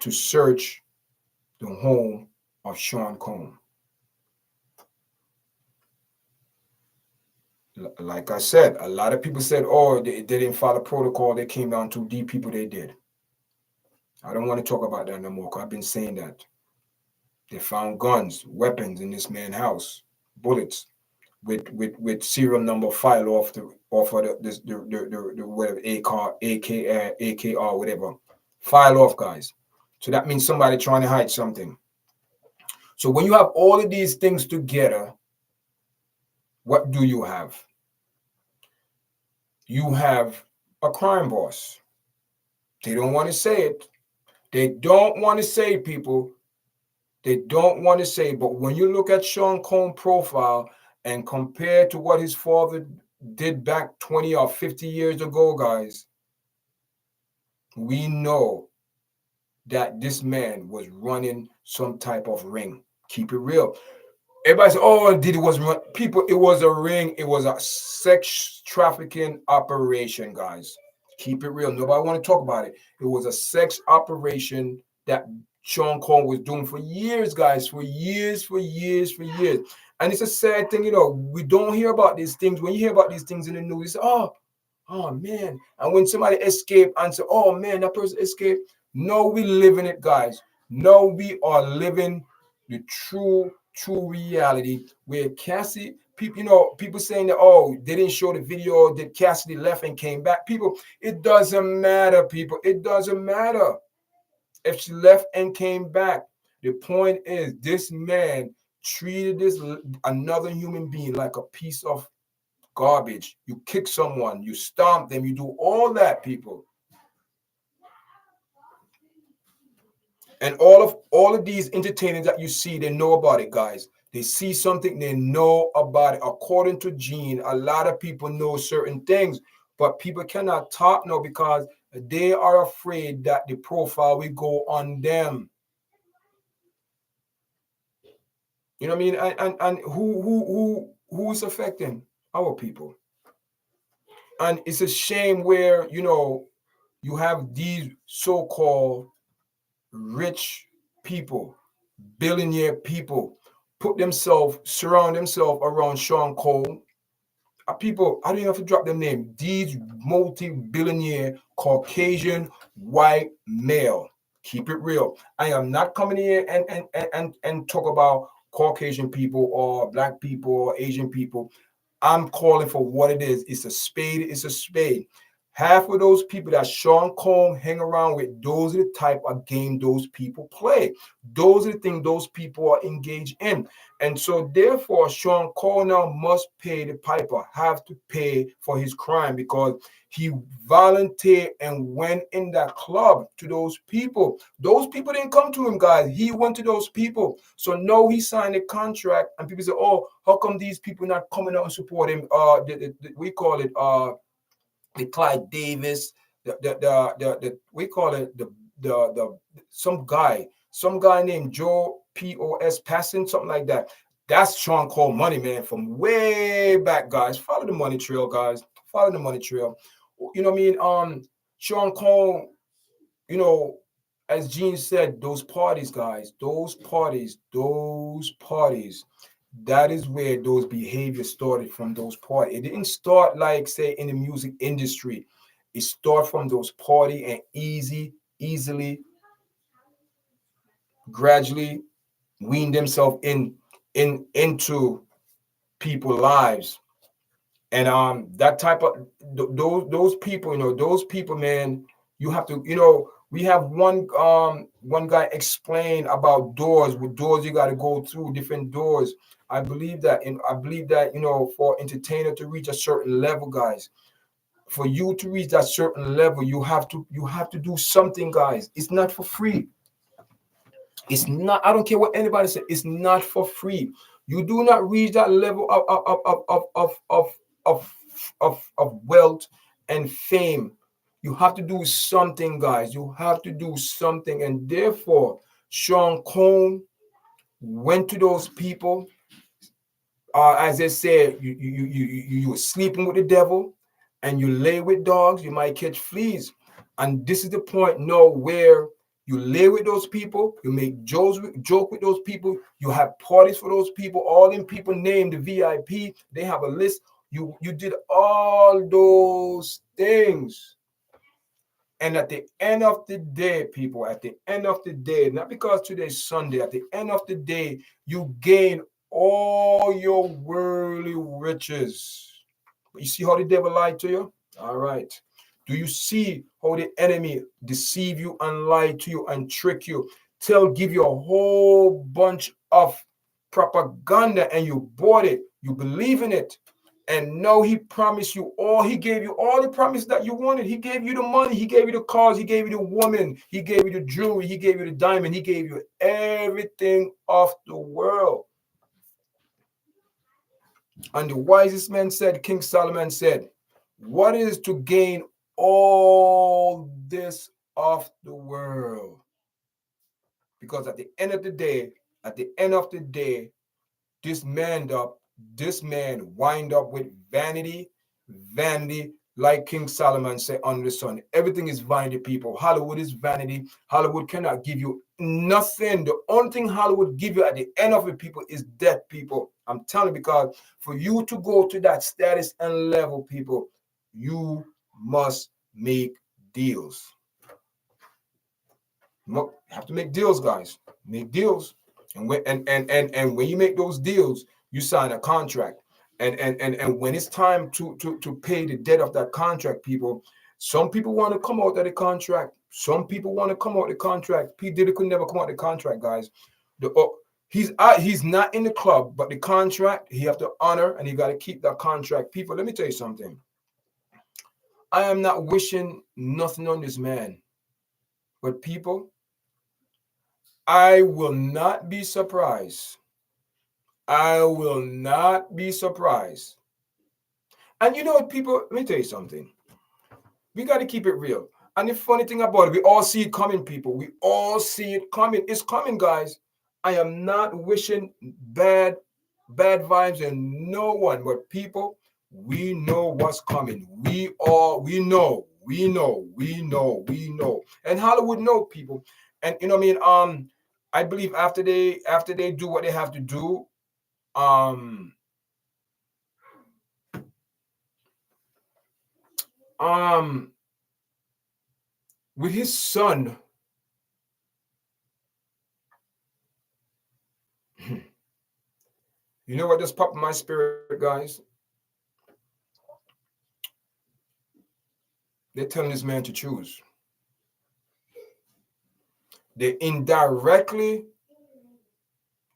to search the home of Sean Combs. Like I said, a lot of people said, oh, they didn't follow protocol. They came down too deep. People, they did. I don't want to talk about that no more, because I've been saying that. They found guns, weapons in this man's house, bullets with serial number file off the whatever AKR whatever file off, guys. So that means somebody trying to hide something. So when you have all of these things together, what do you have? You have a crime boss. They don't want to say it. They don't want to say, people. They don't want to say. But when you look at Sean Combs' profile and compare to what his father did back 20 or 50 years ago, guys, we know that this man was running some type of ring. Keep it real. Everybody said, oh, it was people, it was a ring. It was a sex trafficking operation, guys. Keep it real. Nobody want to talk about it. It was a sex operation that Sean Combs was doing for years, guys, for years. And it's a sad thing, we don't hear about these things. When you hear about these things in the news, you say, oh man. And when somebody escaped and say, oh man, that person escaped. No, we live in it, guys. No, we are living the true reality where Cassie, people saying that, oh, they didn't show the video that Cassidy left and came back. People, it doesn't matter, people. It doesn't matter if she left and came back. The point is, this man treated this another human being like a piece of garbage. You kick someone, you stomp them, you do all that, people. And all of these entertainers that you see, they know about it, guys. They see something, they know about it. According to Gene, a lot of people know certain things, but people cannot talk now because they are afraid that the profile will go on them. You know what I mean? And who is affecting? Our people. And it's a shame where, you have these so-called rich people, billionaire people, surround themselves around Sean Combs. People, I don't even have to drop their name. These multi-billionaire Caucasian white male. Keep it real. I am not coming here and talk about Caucasian people or black people or Asian people. I'm calling for what it is. It's a spade. It's a spade. Half of those people that Sean Combs hang around with, those are the type of game those people play. Those are the things those people are engaged in. And so therefore, Sean Combs now must pay the piper, have to pay for his crime, because he volunteered and went in that club to those people. Those people didn't come to him, guys. He went to those people. So no, he signed a contract, and people say, oh, how come these people not coming out and support him? We call it the Clyde Davis, we call it some guy named Joe P.O.S. Passing, something like that. That's Sean Combs money, man, from way back, guys. Follow the money trail, guys. Follow the money trail. You know what I mean? Sean Combs, as Gene said, those parties, guys, those parties, that is where those behaviors started, from those parties. It didn't start like, say, in the music industry. It started from those parties and easily, gradually wean themselves into people lives. And that type of those people, those people, man, you have to, we have one guy explain about doors, with doors you got to go through, different doors. I believe that, for entertainer to reach a certain level, guys, for you to reach that certain level, you have to do something, guys. It's not for free. It's not. I don't care what anybody says. It's not for free. You do not reach that level of wealth and fame. You have to do something, guys. You have to do something, and therefore, Sean Combs went to those people. As they said, you were sleeping with the devil, and you lay with dogs, you might catch fleas. And this is the point now where you lay with those people, you make joke with those people, you have parties for those people, all them people named the VIP, they have a list. You did all those things. And at the end of the day, people, at the end of the day, not because today's Sunday, at the end of the day, you gain all your worldly riches. You see how the devil lied to you? All right. Do you see how the enemy deceive you and lie to you and trick you? Give you a whole bunch of propaganda, and you bought it. You believe in it. And no, he promised you all. He gave you all the promise that you wanted. He gave you the money. He gave you the cars. He gave you the woman. He gave you the jewelry. He gave you the diamond. He gave you everything of the world. And the wisest man said, King Solomon said, what is to gain all this of the world? Because at the end of the day, this man wind up with vanity, like King Solomon said under the sun. Everything is vanity, people. Hollywood is vanity. Hollywood cannot give you nothing. The only thing Hollywood give you at the end of it, people, is death, people. I'm telling you, because for you to go to that status and level, people, you must make deals. You have to make deals, guys. Make deals. And when you make those deals, you sign a contract. And when it's time to pay the debt of that contract, people, some people want to come out of the contract. Some people want to come out of the contract. P. Diddy could never come out of the contract, guys. He's not in the club, but the contract he have to honor, and he got to keep that contract. People, let me tell you something. I am not wishing nothing on this man, but people, I will not be surprised. I will not be surprised. And you know what, people, let me tell you something. We got to keep it real. And the funny thing about it, we all see it coming, people. We all see it coming. It's coming, guys. I am not wishing bad vibes on no one, but people, we know what's coming. We know. And Hollywood know, people. And you know what I mean? I believe after they do what they have to do, with his son, you know what just popped in my spirit, guys? They're telling this man to choose. They're indirectly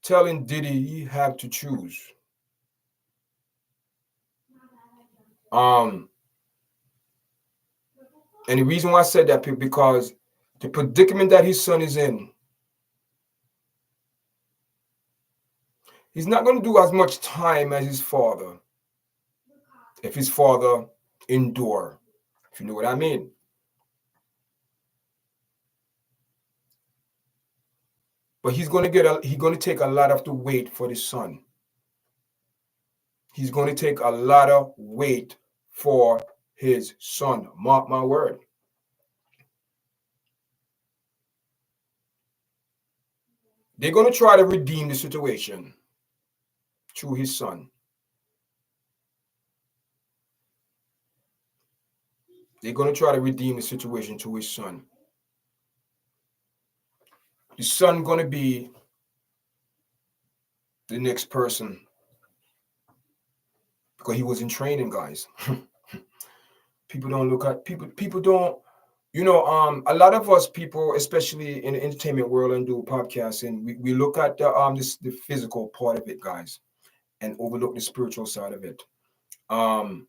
telling Diddy he had to choose. And the reason why I said that, because the predicament that his son is in, he's not going to do as much time as his father, if his father endure, if you know what I mean. But he's going to take a lot of the weight for the son. He's going to take a lot of weight for his son. Mark my word. They're going to try to redeem the situation through his son. They're going to try to redeem the situation through his son. The son going to be the next person because he was in training, guys. People don't look at people don't, a lot of us people, especially in the entertainment world and do podcasts, and we look at the physical part of it, guys, and overlook the spiritual side of it. um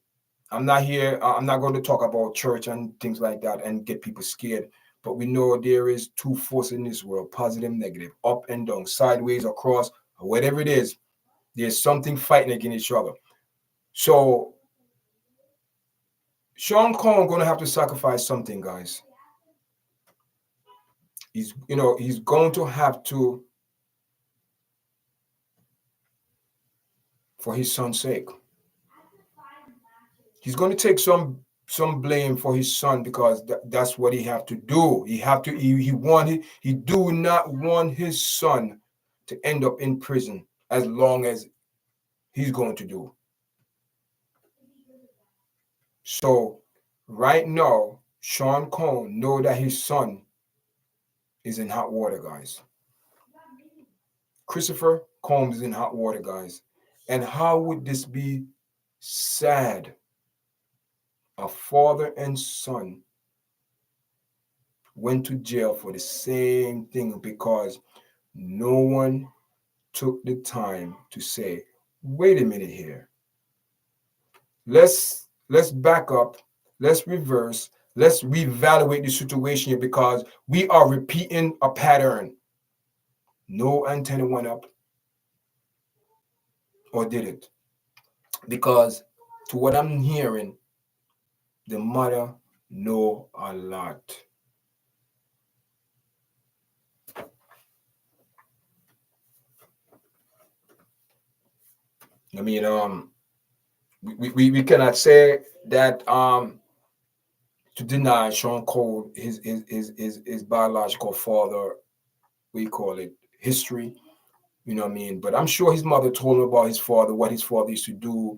I'm not going to talk about church and things like that and get people scared, but we know there is two forces in this world: positive, negative, up and down, sideways, across, or whatever it is. There's something fighting against each other. So Sean Combs going to have to sacrifice something, guys. He's going to have to, for his son's sake. He's going to take some blame for his son, because that's what he have to do. He do not want his son to end up in prison as long as he's going to do. So right now, Sean Combs know that his son is in hot water, guys. Christpher Combs is in hot water, guys. And how would this be sad? A father and son went to jail for the same thing because no one took the time to say, wait a minute here. Let's back up. Let's reverse. Let's reevaluate the situation here, because we are repeating a pattern. No antenna went up, or did it? Because to what I'm hearing, the mother know a lot. I mean, we cannot say that to deny Sean Cole his biological father, we call it history, you know what I mean? But I'm sure his mother told him about his father, what his father used to do.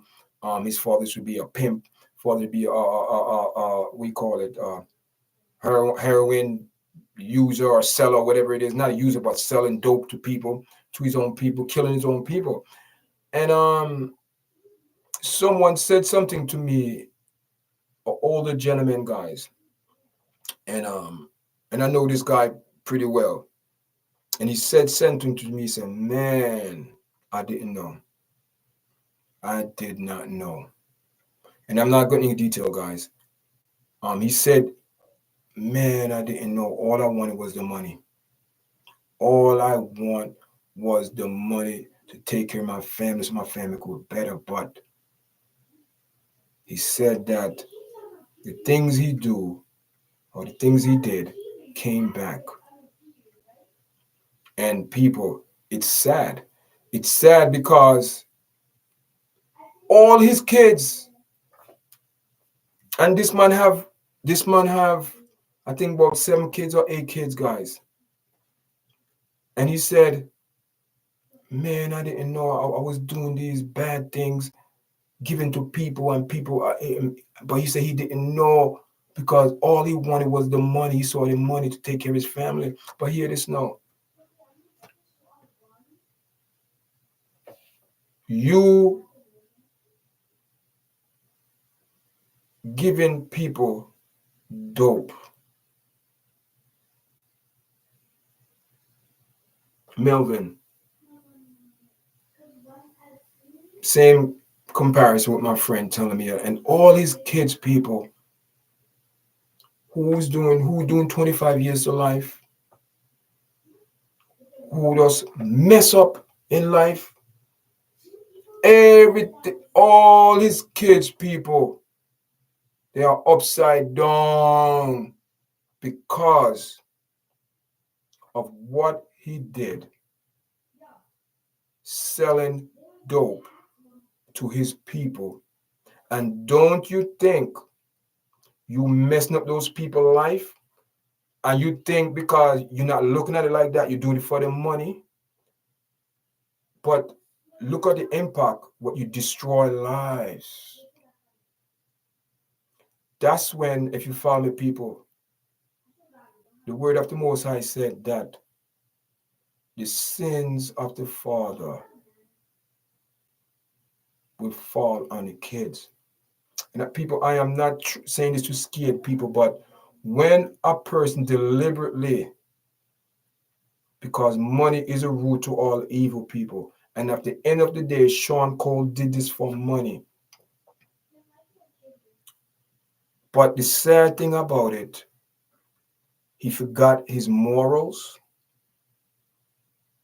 His father used to be a pimp, father to be we call it heroin user or seller, whatever it is. Not a user, but selling dope to people, to his own people, killing his own people. And someone said something to me, an older gentleman, guys, and I know this guy pretty well. And he said something to me. He said, "Man, I didn't know. I did not know." And I'm not going into detail, guys. He said, "Man, I didn't know. All I wanted was the money. All I want was the money to take care of my family, so my family could be better." But he said that the things he do, or the things he did, came back. And people, it's sad. It's sad because all his kids, and this man have I think about 7 kids or 8 kids, guys. And he said, "Man, I didn't know I was doing these bad things, giving to people, and people but he said he didn't know, because all he wanted was the money. He saw the money to take care of his family." But hear this now. You giving people dope. Melvin, same comparison with my friend telling me, and all his kids, people who doing 25 years to life, who just mess up in life, everything, all his kids, people, they are upside down because of what he did, selling dope to his people. And don't you think you messing up those people's life? And you think because you're not looking at it like that, you're doing it for the money? But look at the impact, what you destroy lives. That's when, if you follow me, people, the word of the Most High said that the sins of the father will fall on the kids. And people, I am not saying this to scare people, but when a person deliberately, because money is a root to all evil, people, and at the end of the day, Sean Cole did this for money. But the sad thing about it, he forgot his morals,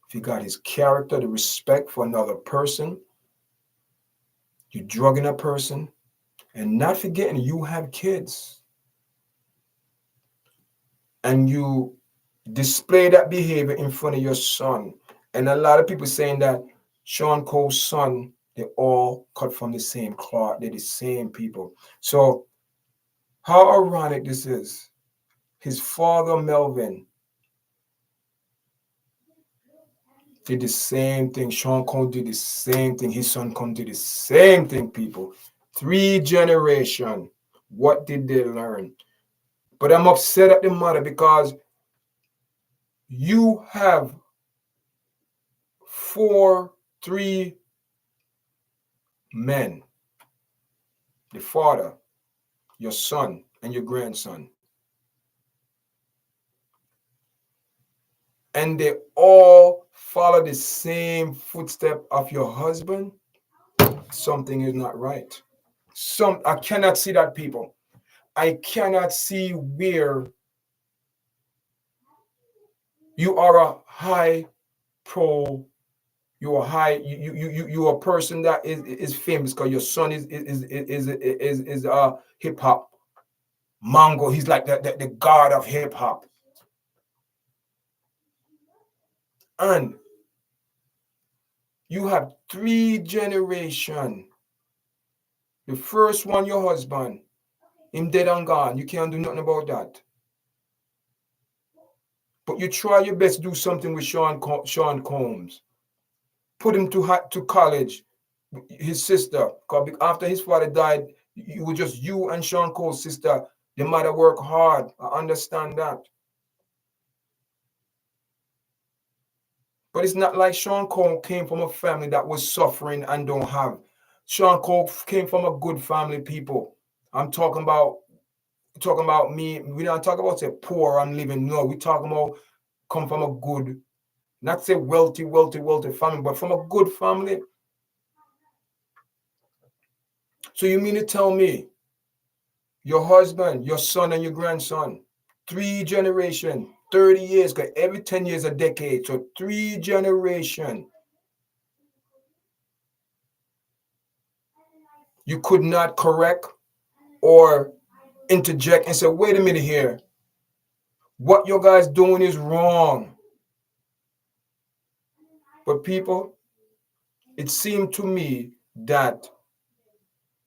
he forgot his character, the respect for another person. You're drugging a person, and not forgetting you have kids. And you display that behavior in front of your son. And a lot of people saying that Sean Cole's son, they all cut from the same cloth. They're the same people. So how ironic this is. His father, Melvin, did the same thing. Sean Cole did the same thing. His son Cole did the same thing, people. 3 generations. What did they learn? But I'm upset at the mother because you have 3 men, the father, your son, and your grandson. And they all follow the same footstep of your husband. Something is not right. I cannot see that, people. I cannot see where you are a high pro, you are high, you are a person that is famous because your son is hip hop Mongo. He's like the god of hip hop. And you have 3 generations. The first one, your husband, him dead and gone. You can't do nothing about that. But you try your best to do something with Sean COMBS. Put him to college. His sister, after his father died, it was just you and Sean Cole's sister. The mother worked hard. I understand that. But it's not like Sean Cole came from a family that was suffering and don't have. Sean Cole came from a good family, people. I'm talking about me. We don't talk about say poor and living. No, we talking about come from a good, not say wealthy family, but from a good family. So you mean to tell me your husband, your son, and your grandson, 3 generations, 30 years, because every 10 years a decade. So 3 generations. You could not correct or interject and say, wait a minute here. What you guys doing is wrong. But people, it seemed to me that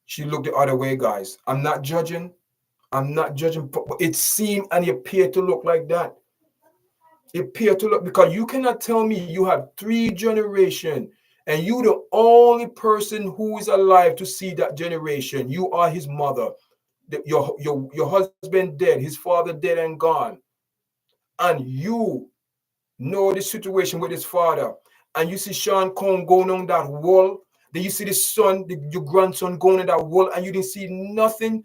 she looked the other way, guys. I'm not judging. But it seemed and it appeared to look like that. It appeared to look, because you cannot tell me you have 3 generations and you the only person who is alive to see that generation. You are his mother. Your husband dead, his father dead and gone. And you know the situation with his father. And you see Sean Cone going on that wall. Then you see the son, your grandson going on that wall, and you didn't see nothing.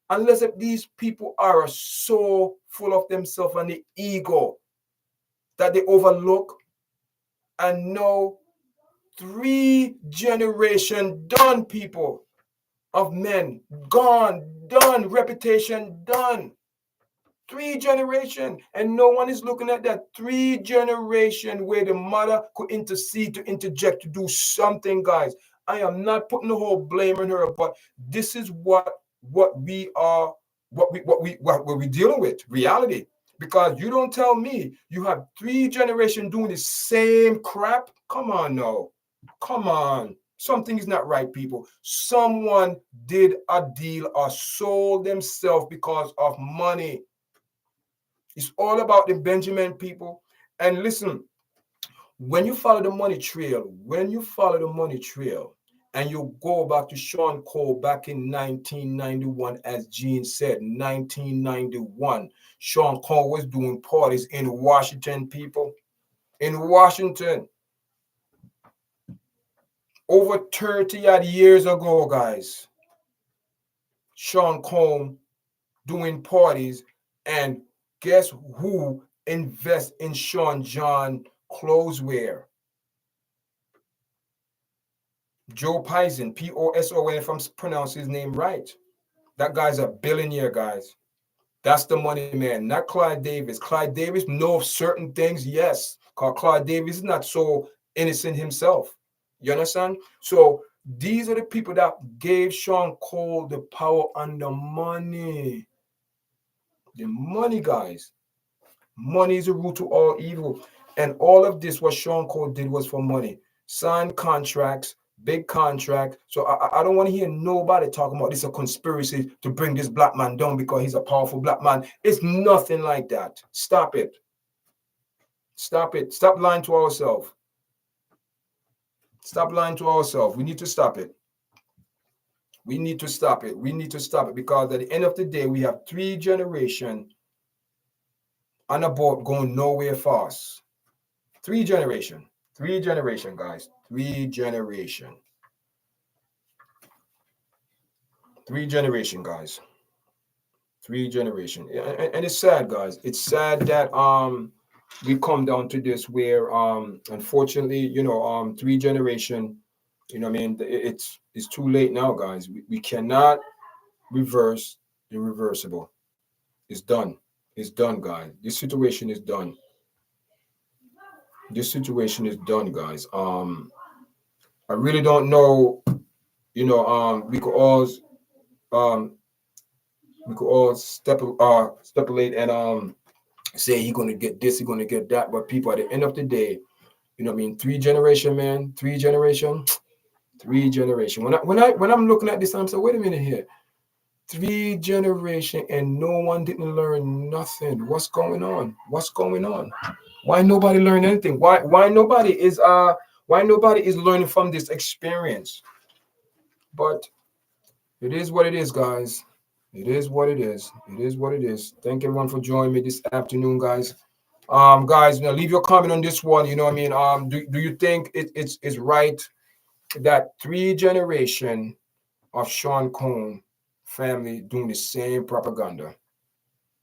Unless if these people are so full of themselves and the ego that they overlook and know 3 generations done, people, of men gone, done, reputation done. 3 generations, and no one is looking at that 3 generations where the mother could intercede, to interject, to do something, guys. I am not putting the whole blame on her, but this is what we are, what we're dealing with, reality. Because you don't tell me you have 3 generations doing the same crap. Come on, no. Come on. Something is not right, people. Someone did a deal or sold themselves because of money. It's all about the Benjamin, people. And listen, when you follow the money trail, and you go back to Sean Cole back in 1991, as Gene said, 1991, Sean Cole was doing parties in Washington, people. In Washington. over 30 odd years ago, guys, Sean Combs doing parties, and guess who invests in Sean John clotheswear? Joe Pison, P-O-S-O-N, if I'm pronouncing his name right. That guy's a billionaire, guys. That's the money man, not Clyde Davis. Clyde Davis knows certain things, yes, because Clyde Davis is not so innocent himself. You understand? So these are the people that gave Sean Cole the power and the money. The money, guys. Money is the root to all evil. And all of this, what Sean Cole did was for money. Signed contracts, big contract. So I don't want to hear nobody talking about this a conspiracy to bring this black man down because he's a powerful black man. It's nothing like that. Stop it. Stop it. Stop lying to ourselves. Stop lying to ourselves. We need to stop it. We need to stop it. We need to stop it because at the end of the day, we have 3 generations on a boat going nowhere fast. 3 generation. 3 generation, guys. 3 generation. 3 generation, guys. 3 generation. And it's sad, guys. It's sad that we come down to this where unfortunately, 3 generation, you know what I mean, it's too late now, guys. We cannot reverse the reversible. It's done. It's done, guys. This situation is done. This situation is done, guys. I really don't know, we could all speculate and say he's gonna get this, he's gonna get that. But people, at the end of the day, you know what I mean, 3 generation, man, 3 generation, 3 generation. When I'm looking at this, I'm saying, wait a minute here. 3 generation and no one didn't learn nothing. What's going on? What's going on? Why nobody learned anything? Why nobody is learning from this experience? But it is what it is, guys. It is what it is. It is what it is. Thank everyone for joining me this afternoon, guys. Guys, leave your comment on this one. You know what I mean? Do you think it's right that 3 generation of Sean Combs family doing the same propaganda?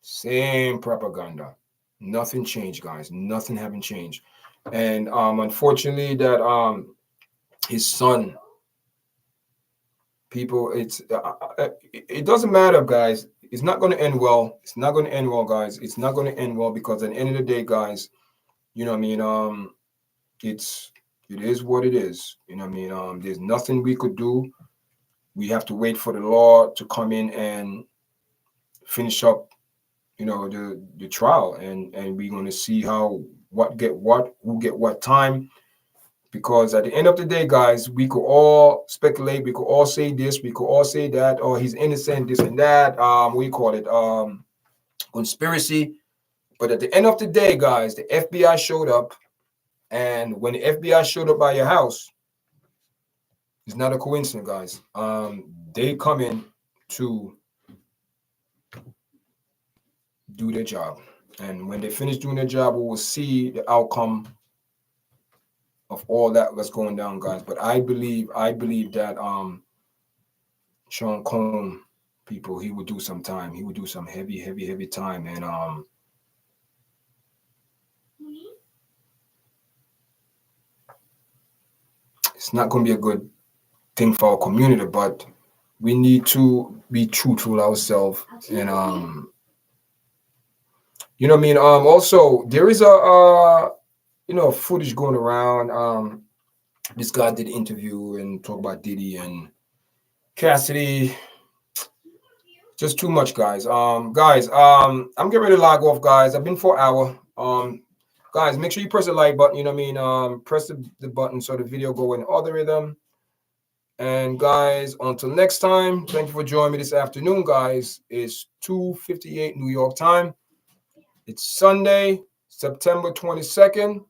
Same propaganda. Nothing changed, guys. Nothing haven't changed. And unfortunately that his son, people, it doesn't matter, guys. It's not going to end well. It's not going to end well, guys. It's not going to end well because at the end of the day, guys, you know what I mean, it is what it is. You know what I mean? There's nothing we could do. We have to wait for the law to come in and finish up, the trial, and we're going to see who get what time. Because at the end of the day, guys, we could all speculate, we could all say this, we could all say that, or he's innocent, this and that. We call it conspiracy. But at the end of the day, guys, the FBI showed up, and when the FBI showed up by your house, it's not a coincidence, guys. They come in to do their job, and when they finish doing their job, we will see the outcome of all that was going down, guys. But I believe that Sean Combs, people, he would do some time. He would do some heavy time, and it's not going to be a good thing for our community. But we need to be truthful ourselves, and you know what I mean. Also, there is a footage going around. This guy did an interview and talk about Diddy and Cassidy. Just too much, guys. I'm getting ready to log off, guys. I've been for an hour. Guys, make sure you press the like button. You know what I mean? Press the button so the video go in algorithm. And guys, until next time, thank you for joining me this afternoon, guys. It's 2:58 New York time. It's Sunday, September 22nd.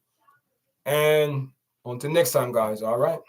And until next time, guys. All right.